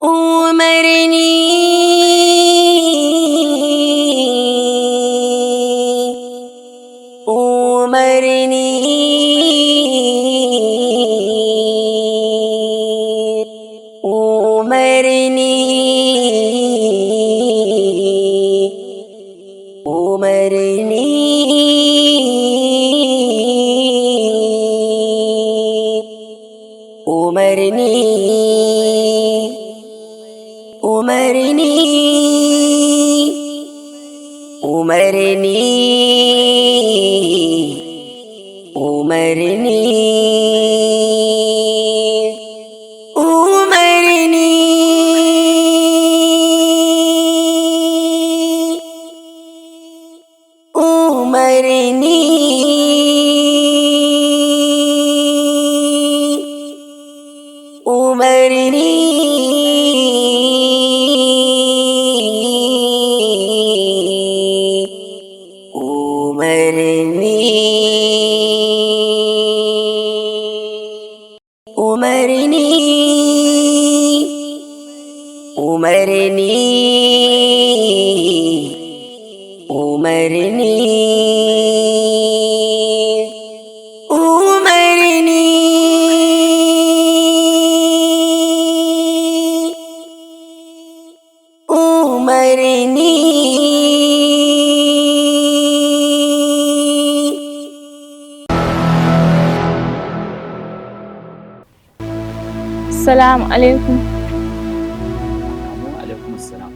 Umarni Umarni Umarni Umarni Umarni Umarni Umarni Umarni Umarni Umarni Umarni Umarni Umarni Umarni Umarni Umarni Assalamu alaikum. Wa alaikum assalam.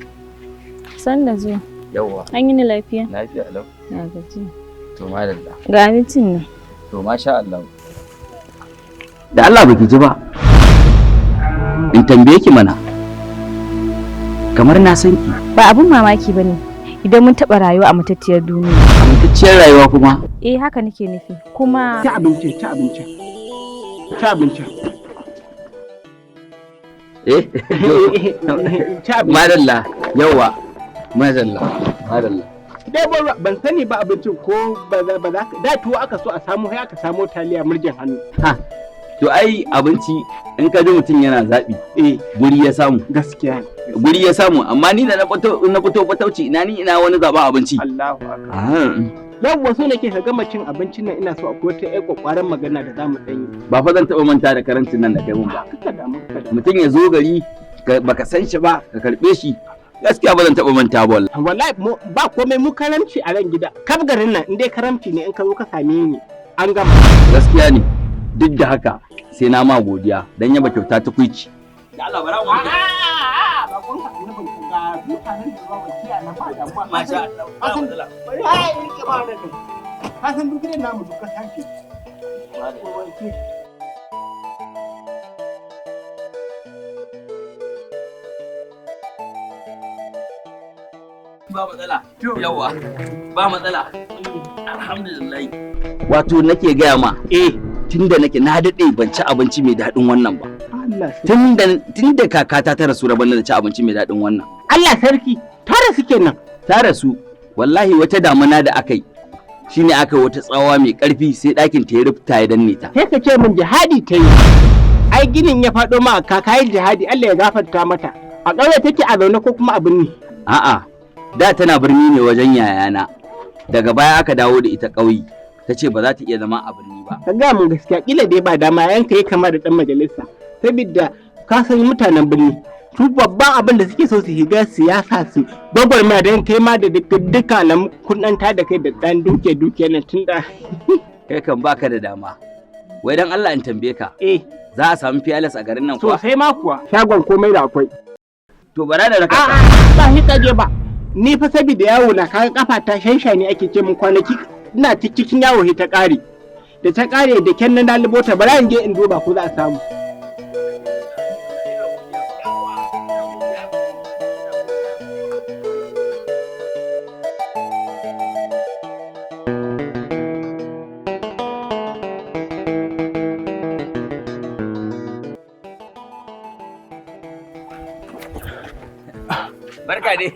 San da zuwa. Yawwa. An yi ni lafiya? Lafiya lau. Na gaji. To madalla. Ga abincin nan. To masha Allah. Da Allah baki ji ba. In tambaye ki mana. Kamar na san ki. Ba abun mamaki bane idan mun taɓa rayuwa a matacciyar duniya. A matacciyar rayuwa kuma? Eh haka nake nufi. Kuma ta abinci. Madalla. Yawwa. Madalla. Dai ban sani ba abincin ko ba za ka da tuwo aka so a samu sai aka samu taliya murjin hannu. Ha. To ai abinci in ka ji mutum yana zaɓi guri ya samu. Gaskiya. Guri ya samu amma ni da na fito fatauci ina wani zaɓen abinci. Allahu akbar. Yawwa so nake ka gama cin abincin nan ina so akwai wata ƴar kwakwaran magana da zamu dan yi. Ba fa zan taɓa manta da karancin nan da kai mun ba. Mutum ya zo gari baka san shi ba ka karɓe shi gaskiya ba zan taɓa manta ba wallahi ba komai mu karamci a ran gida kaf garin nan in dai karamci ne in ka zo ka same ni an gama. Gaskiya ne duk da haka sai na ma godiya dan yaba kyauta ta kuici. Da Allah bara mu ba kun ka ne ban ga mutanen da ba wakiya na ba da ba. Masha Allah. Ai rike ba da kai. Ka san duk gidan namu duka tashi. Ba matsala. Yawa. Ba matsala. Alhamdulillah. Wato nake gaya ma tunda nake na daɗe ban ci abinci mai daɗin wannan ba. Tunda kakata ta rasu rabon da ci abinci mai daɗin wannan. Allah sarki, ta rasu kenan. Ta rasu, wallahi wata damuna da aka yi. Shine aka yi wata tsawa mai ƙarfi sai ɗakin ta ya rufta ya danne ta. Sai ka ce min jihadi ta yi. Ai ginin ya faɗo ma kakayin jihadi Allah ya gafarta mata. A ƙauye take a zaune ko kuma a birni? A'a, da tana birni ne wajen yayana. Daga baya aka dawo da ita ƙauye. Ta ce ba za ta iya zama a birni ba. Ka ga mun gaskiya kila dai ba dama yanka yi kama da dan majalisa. Saboda ka san mutanen birni su babban abin da suke so su shiga siyasa su gwagwarmaya don kai ma da duka alamu kudanta da kai da dan duke nan tunda kai kan baka da dama. Wai dan Allah in tambaye ka. Za a samu fiyalas a garin nan kuwa? Sosai ma kuwa. Shagon komai da akwai. To bara da raka. Ba ni kaje ba. Ni fa saboda yawo na kaga kafa ta shansha ne ake ce mun kwanaki ina cikin yawo ta ƙare da ta ƙare da kyan na dalibota bara in je in duba ko za a samu. Barka dai.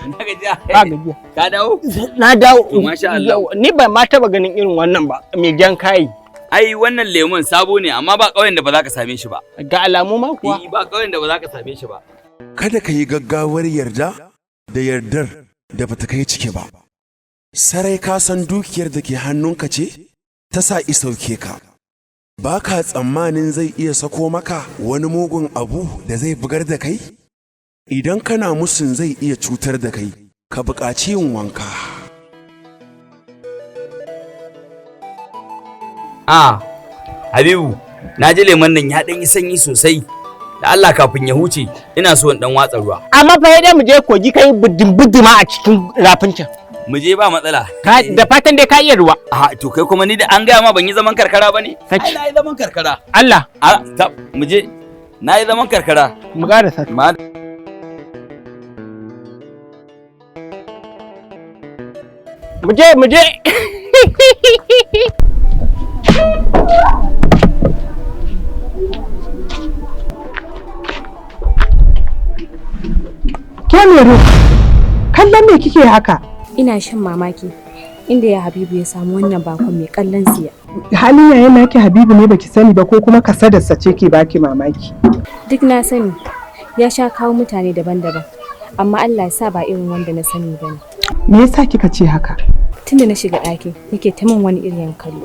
Na gajiya. Ba gajiya. Ka dawo? Na dawo. Masha Allah. Ni ba ma taba ganin irin wannan ba. Mai jan kai. Ai wannan lemon sabo ne amma ba ƙauyen da ba za ka same shi ba. Ga alamu ma kuwa. Ba ƙauyen da ba za ka same shi ba. kada ka yi gaggawar yarda da yardar da bata kai ciki ba. Sarai ka san dukiyar da ke hannunka ce ta sa isauke ka. Ba ka tsammanin zai iya sako maka wani mugun abu da zai bugar da kai? Idan kana musun zai iya cutar da kai, ka buƙaci yin wanka. Habibu, na ji lemon nan ya ɗan yi sanyi sosai. Da Allah kafin ya huce, ina so in ɗan watsa ruwa. Amma fa dai mu je kogi kai budduma a cikin rafin can. Mu je ba matsala. Da fatan dai ka iya ruwa. To kai kuma ni da an gaya ma ban yi zaman karkara ba ne? Saki. Na yi zaman karkara. Allah. Mu je. Na yi zaman karkara. Mu ƙara saki. Mu je. Kemero, kallon me kike haka? Ina shan mamaki inda ya Habibu ya samu wannan bakon mai kallon siya. Halin yayin naki Habibu ne baki sani ba ko kuma kasadarsa ce ke baki mamaki? Duk na sani, ya sha kawo mutane daban-daban, amma Allah ya sa ba irin wanda na sani bane. Me yasa kika ce haka? Tunda na shiga ɗakin yake ta min wani irin kallo.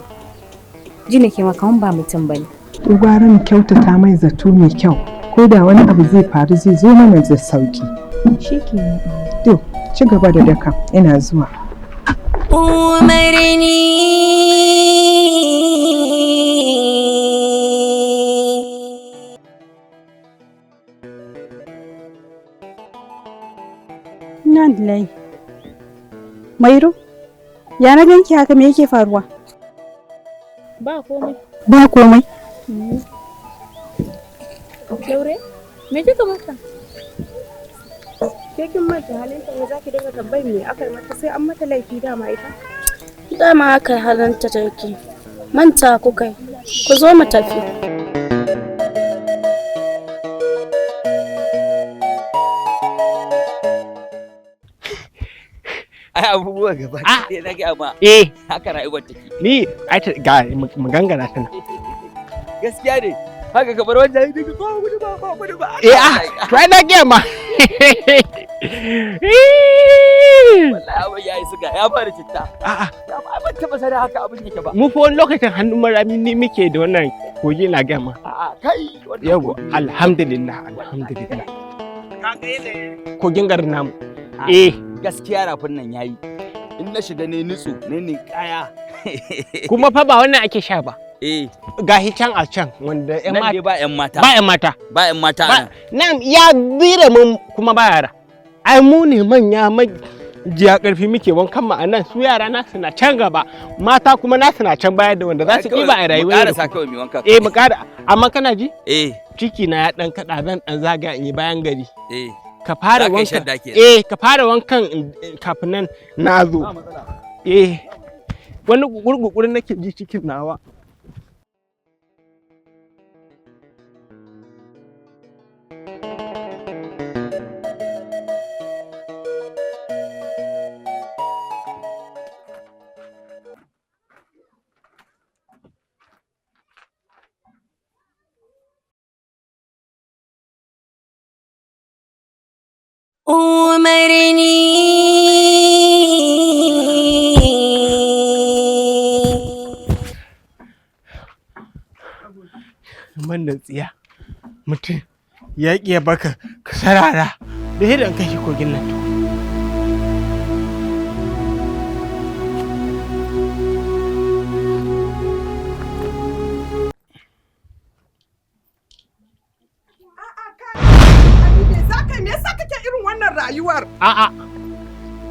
Ji nake ma kaman ba mutum bane. Ugaran kyautata mai zato mai kyau, ko da wani abu zai faru zai zo mana da sauki. Shikenan. To, ci gaba da daka, ina zuwa. Umarni. Nan lai. Mairo, ya na ganki haka me yake faruwa? Ba komai. Ba komai. Laure, me kika mata? Ke kin mata halinta ne zaki dinga tambayar me aka yi mata sai an mata laifi dama ita? Dama haka halinta take. Manta ku kai. Ku zo mu tafi. Ai abubuwa gaba ɗaya na gaya ma. Haka rayuwar take. Ni ai ga mu gangara tana. Gaskiya ne. Haka ka bar wanda ya dinga ba gudu ba. To ai na gaya ma. Wallahi abin yayi suga ya fara citta. Ya ba ban taba sanin haka abin yake ba. Mu fa wani lokacin hannun marami ne muke da wannan kogi na gaya ma. Kai Yau alhamdulillah. Kaga yadda Kogin garin namu. Gaskiya rafin nan yayi. In na shiga ne nutsu ne kaya. Kuma fa ba wannan ake sha ba. Ga can a can wanda ƴan mata ba ƴan mata. Ba ƴan mata. Nan ya zira mun kuma ba yara. Ai mu ne manya jiya karfi muke wankan mu anan su yara na suna can gaba mata kuma na suna can baya da wanda za su ɗiba a rayuwa. Mu ƙara sa kawai mu wanka. Mu ƙara amma kana ji? Ciki na ya ɗan kaɗa zan ɗan zaga in yi bayan gari. Ka fara wankan. Ka fara wankan kafin nan na zo. Wani gurgurgurin nake ji cikin nawa. Umarni. Man da tsiya mutum ya ƙiya baka ka sarara da yadda ka shi kogin nan. Rayuwar.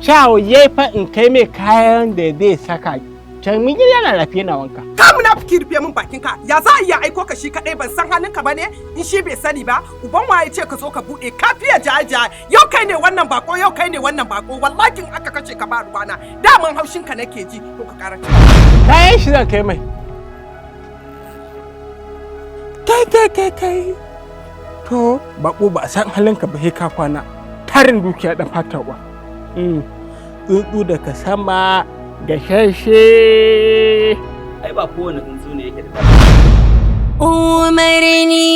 Ciao yayi fa in kai mai kayan da zai saka can mun yana lafiya na wanka. Ka munafiki rufe min bakin ka. Ya za a iya aiko ka shi kadai ban san halin ka bane in shi bai sani ba. Uban waye ce ka zo ka bude kafiya jaja. Yau kai ne wannan bako wallahi in aka kace ka ba ruwana. Daman haushin ka nake ji to ka karanta. Kayan shi zan kai mai. Kai. To bako ba san halin ka ba sai ka kwana. Tarin dukiya da fatawa. Tsuntsu daga sama ga shashe. Ai ba kowane tsuntsu ne yake da Umarni.